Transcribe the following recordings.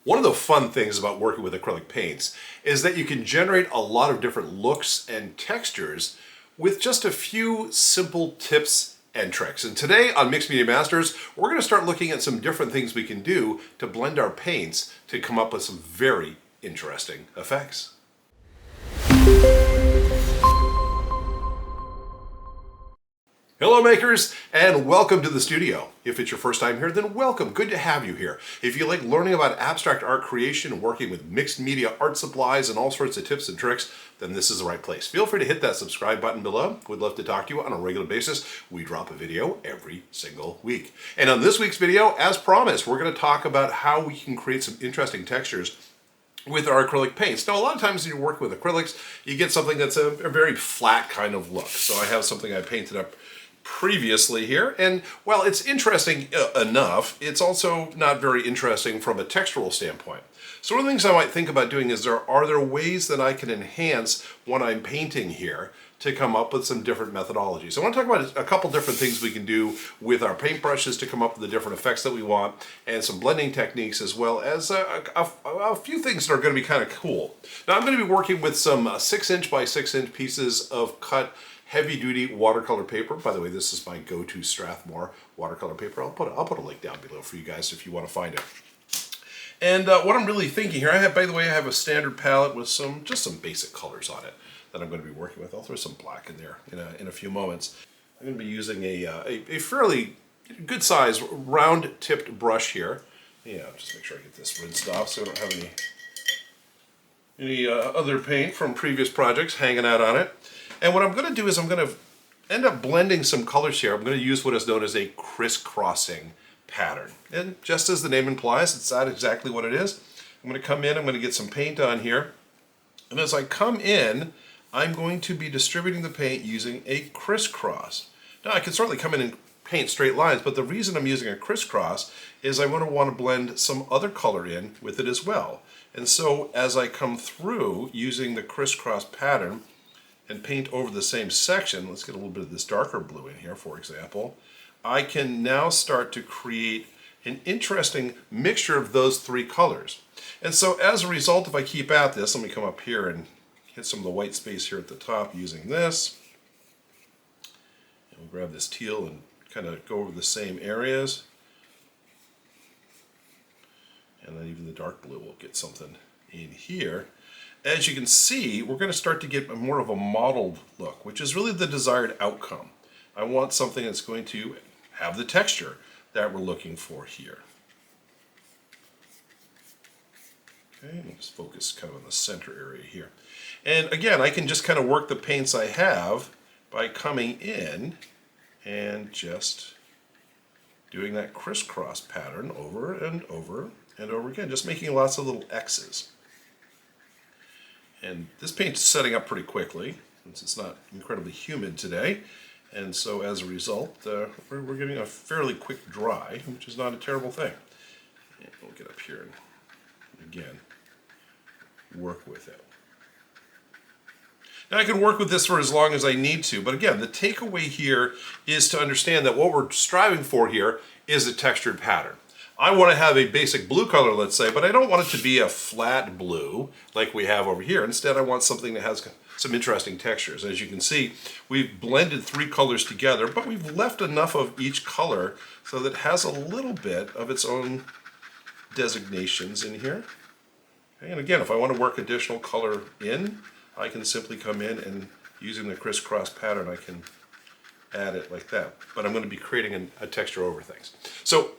One of the fun things about working with acrylic paints is that you can generate a lot of different looks and textures with just a few simple tips and tricks. And today on Mixed Media Masters, we're going to start looking at some different things we can do to blend our paints to come up with some very interesting effects. Hello makers, and welcome to the studio. If it's your first time here, then welcome. Good to have you here. If you like learning about abstract art creation and working with mixed media art supplies and all sorts of tips and tricks, then this is the right place. Feel free to hit that subscribe button below. We'd love to talk to you on a regular basis. We drop a video every single week. And on this week's video, as promised, we're going to talk about how we can create some interesting textures with our acrylic paints. Now, a lot of times when you're working with acrylics, you get something that's a very flat kind of look. So I have something I painted up previously here, and while it's interesting enough, it's also not very interesting from a textural standpoint. So one of the things I might think about doing is are there ways that I can enhance what I'm painting here to come up with some different methodologies. I want to talk about a couple different things we can do with our paintbrushes to come up with the different effects that we want, and some blending techniques, as well as a few things that are going to be kind of cool. Now I'm going to be working with some 6" by 6" pieces of cut heavy-duty watercolor paper. By the way, this is my go-to Strathmore watercolor paper. I'll put a link down below for you guys if you want to find it. And what I'm really thinking here, I have a standard palette with just some basic colors on it that I'm going to be working with. I'll throw some black in there in a few moments. I'm going to be using a fairly good size round-tipped brush here. Yeah, just make sure I get this rinsed off so I don't have any other paint from previous projects hanging out on it. And what I'm going to do is I'm going to end up blending some colors here. I'm going to use what is known as a crisscrossing pattern. And just as the name implies, it's not exactly what it is. I'm going to come in, I'm going to get some paint on here. And as I come in, I'm going to be distributing the paint using a crisscross. Now I can certainly come in and paint straight lines, but the reason I'm using a crisscross is I want to blend some other color in with it as well. And so as I come through using the crisscross pattern, and paint over the same section, let's get a little bit of this darker blue in here, for example, I can now start to create an interesting mixture of those three colors. And so as a result, if I keep at this, let me come up here and hit some of the white space here at the top using this. And we'll grab this teal and kind of go over the same areas. And then even the dark blue will get something in here. As you can see, we're going to start to get more of a mottled look, which is really the desired outcome. I want something that's going to have the texture that we're looking for here. Okay, let's focus kind of on the center area here. And again, I can just kind of work the paints I have by coming in and just doing that crisscross pattern over and over and over again, just making lots of little X's. And this paint is setting up pretty quickly, since it's not incredibly humid today. And so as a result, we're getting a fairly quick dry, which is not a terrible thing. And we'll get up here and, again, work with it. Now I can work with this for as long as I need to, but again, the takeaway here is to understand that what we're striving for here is a textured pattern. I want to have a basic blue color, let's say, but I don't want it to be a flat blue like we have over here. Instead, I want something that has some interesting textures. As you can see, we've blended three colors together, but we've left enough of each color so that it has a little bit of its own designations in here. Okay, and again, if I want to work additional color in, I can simply come in and using the crisscross pattern, I can add it like that. But I'm going to be creating a texture over things. So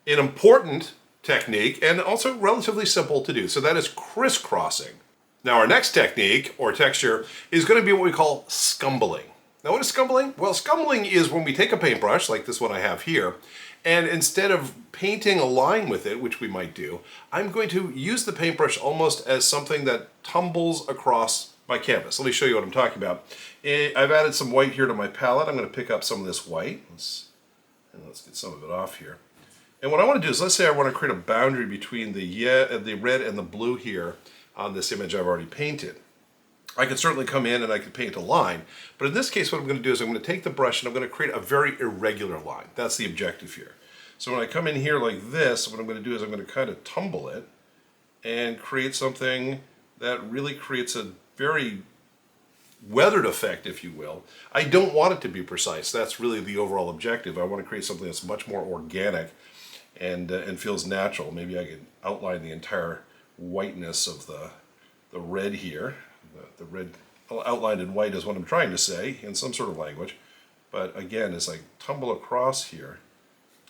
an important technique, and also relatively simple to do. So that is crisscrossing. Now our next technique, or texture, is going to be what we call scumbling. Now what is scumbling? Well, scumbling is when we take a paintbrush, like this one I have here, and instead of painting a line with it, which we might do, I'm going to use the paintbrush almost as something that tumbles across my canvas. Let me show you what I'm talking about. I've added some white here to my palette. I'm going to pick up some of this white. Let's get some of it off here. And what I want to do is, let's say I want to create a boundary between the red and the blue here on this image I've already painted. I can certainly come in and I can paint a line, but in this case what I'm going to do is I'm going to take the brush and I'm going to create a very irregular line. That's the objective here. So when I come in here like this, what I'm going to do is I'm going to kind of tumble it and create something that really creates a very weathered effect, if you will. I don't want it to be precise. That's really the overall objective. I want to create something that's much more organic and feels natural. Maybe I could outline the entire whiteness of the red here. The red outlined in white is what I'm trying to say in some sort of language. But again, as I tumble across here,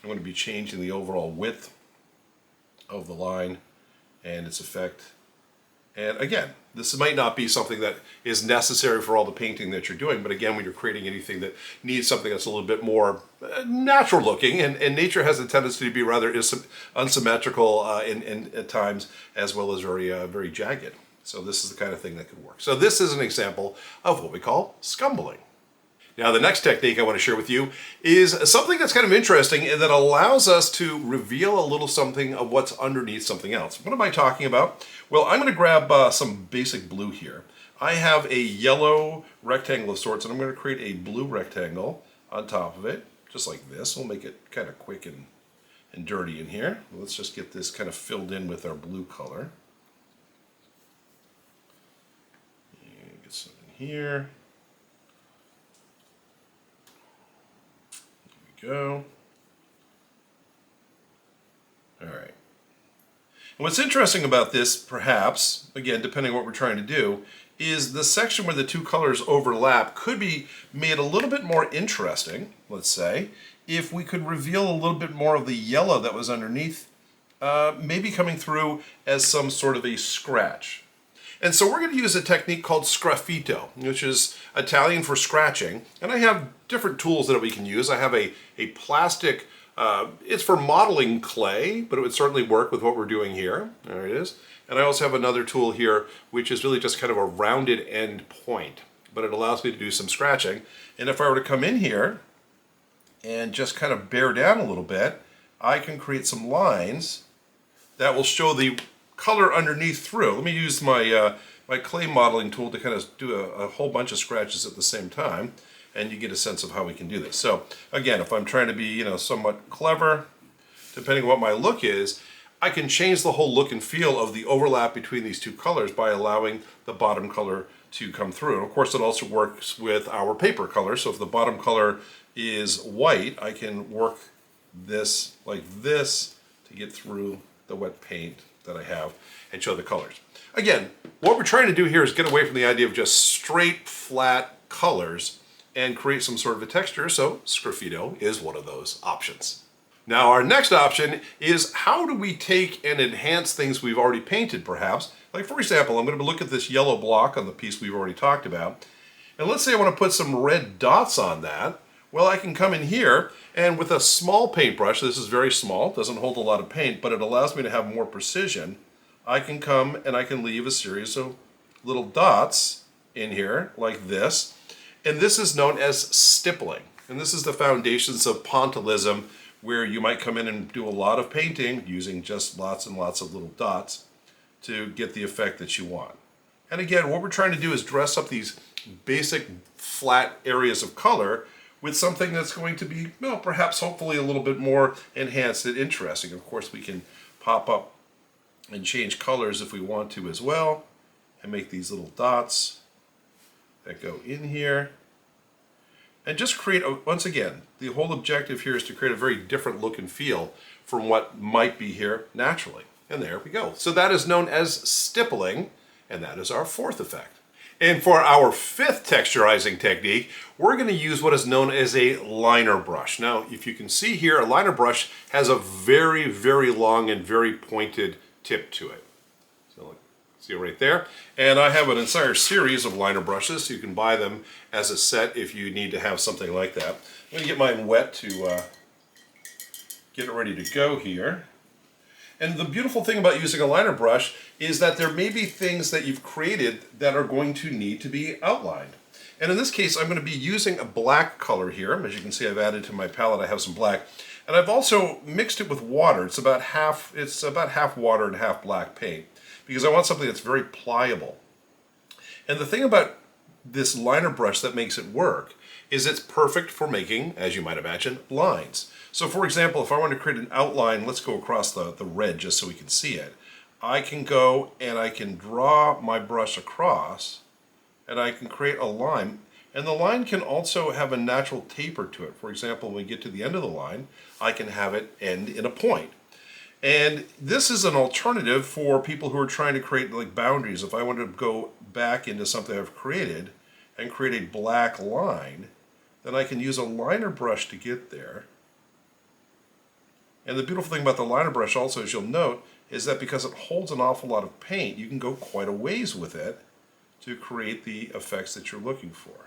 I'm going to be changing the overall width of the line and its effect. And again, this might not be something that is necessary for all the painting that you're doing, but again, when you're creating anything that needs something that's a little bit more natural looking, and nature has a tendency to be rather unsymmetrical at times, as well as very jagged. So this is the kind of thing that could work. So this is an example of what we call scumbling. Now, the next technique I want to share with you is something that's kind of interesting and that allows us to reveal a little something of what's underneath something else. What am I talking about? Well, I'm going to grab some basic blue here. I have a yellow rectangle of sorts, and I'm going to create a blue rectangle on top of it, just like this. We'll make it kind of quick and dirty in here. Let's just get this kind of filled in with our blue color. And get some in here. Go. All right. And what's interesting about this, perhaps, again, depending on what we're trying to do, is the section where the two colors overlap could be made a little bit more interesting, let's say, if we could reveal a little bit more of the yellow that was underneath, maybe coming through as some sort of a scratch. And so we're going to use a technique called sgraffito, which is Italian for scratching. And I have different tools that we can use. I have a plastic, it's for modeling clay, but it would certainly work with what we're doing here. There it is. And I also have another tool here, which is really just kind of a rounded end point, but it allows me to do some scratching. And if I were to come in here and just kind of bear down a little bit, I can create some lines that will show the color underneath through. Let me use my my clay modeling tool to kind of do a whole bunch of scratches at the same time, and you get a sense of how we can do this. So again, if I'm trying to be somewhat clever, depending on what my look is, I can change the whole look and feel of the overlap between these two colors by allowing the bottom color to come through. And of course, it also works with our paper color. So if the bottom color is white, I can work this like this to get through the wet paint that I have and show the colors. Again, what we're trying to do here is get away from the idea of just straight, flat colors and create some sort of a texture, so sgraffito is one of those options. Now, our next option is how do we take and enhance things we've already painted, perhaps? Like, for example, I'm going to look at this yellow block on the piece we've already talked about, and let's say I want to put some red dots on that. Well, I can come in here, and with a small paintbrush, this is very small, doesn't hold a lot of paint, but it allows me to have more precision. I can come and I can leave a series of little dots in here, like this. And this is known as stippling. And this is the foundations of pointillism, where you might come in and do a lot of painting using just lots and lots of little dots to get the effect that you want. And again, what we're trying to do is dress up these basic flat areas of color with something that's going to be, well, perhaps hopefully a little bit more enhanced and interesting. Of course, we can pop up and change colors if we want to as well, and make these little dots that go in here. And just create, once again, the whole objective here is to create a very different look and feel from what might be here naturally. And there we go. So that is known as stippling, and that is our fourth effect. And for our fifth texturizing technique, we're going to use what is known as a liner brush. Now, if you can see here, a liner brush has a very, very long and very pointed tip to it. So look, see it right there? And I have an entire series of liner brushes, so you can buy them as a set if you need to have something like that. I'm going to get mine wet to get it ready to go here. And the beautiful thing about using a liner brush is that there may be things that you've created that are going to need to be outlined. And in this case, I'm going to be using a black color here. As you can see, I've added to my palette, I have some black. And I've also mixed it with water. It's about half water and half black paint, because I want something that's very pliable. And the thing about this liner brush that makes it work is it's perfect for making, as you might imagine, lines. So for example, if I want to create an outline, let's go across the red just so we can see it. I can go and I can draw my brush across, and I can create a line. And the line can also have a natural taper to it. For example, when we get to the end of the line, I can have it end in a point. And this is an alternative for people who are trying to create like boundaries. If I wanted to go back into something I've created and create a black line, then I can use a liner brush to get there. And the beautiful thing about the liner brush also, as you'll note, is that because it holds an awful lot of paint, you can go quite a ways with it to create the effects that you're looking for.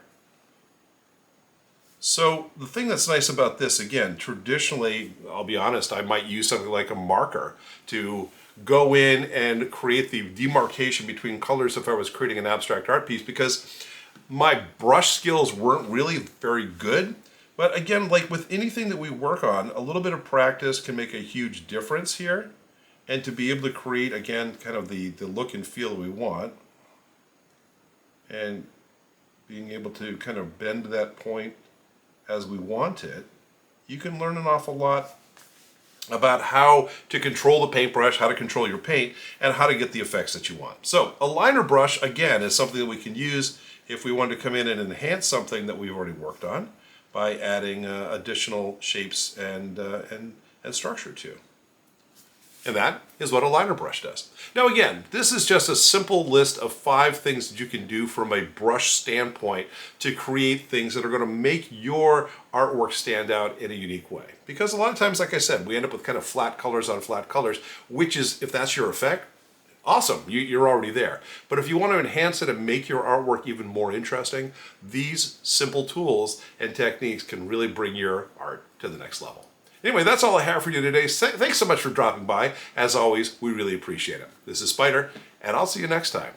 So the thing that's nice about this, again, traditionally, I'll be honest, I might use something like a marker to go in and create the demarcation between colors if I was creating an abstract art piece, because my brush skills weren't really very good. But again, like with anything that we work on, a little bit of practice can make a huge difference here. And to be able to create, again, kind of the look and feel that we want, and being able to kind of bend that point as we want it, you can learn an awful lot about how to control the paintbrush, how to control your paint, and how to get the effects that you want. So a liner brush, again, is something that we can use if we want to come in and enhance something that we've already worked on by adding additional shapes and structure to. And that is what a liner brush does. Now again, this is just a simple list of 5 things that you can do from a brush standpoint to create things that are going to make your artwork stand out in a unique way. Because a lot of times, like I said, we end up with kind of flat colors on flat colors, which is, if that's your effect, awesome, you're already there. But if you want to enhance it and make your artwork even more interesting, these simple tools and techniques can really bring your art to the next level. Anyway, that's all I have for you today. Thanks so much for dropping by. As always, we really appreciate it. This is Spider, and I'll see you next time.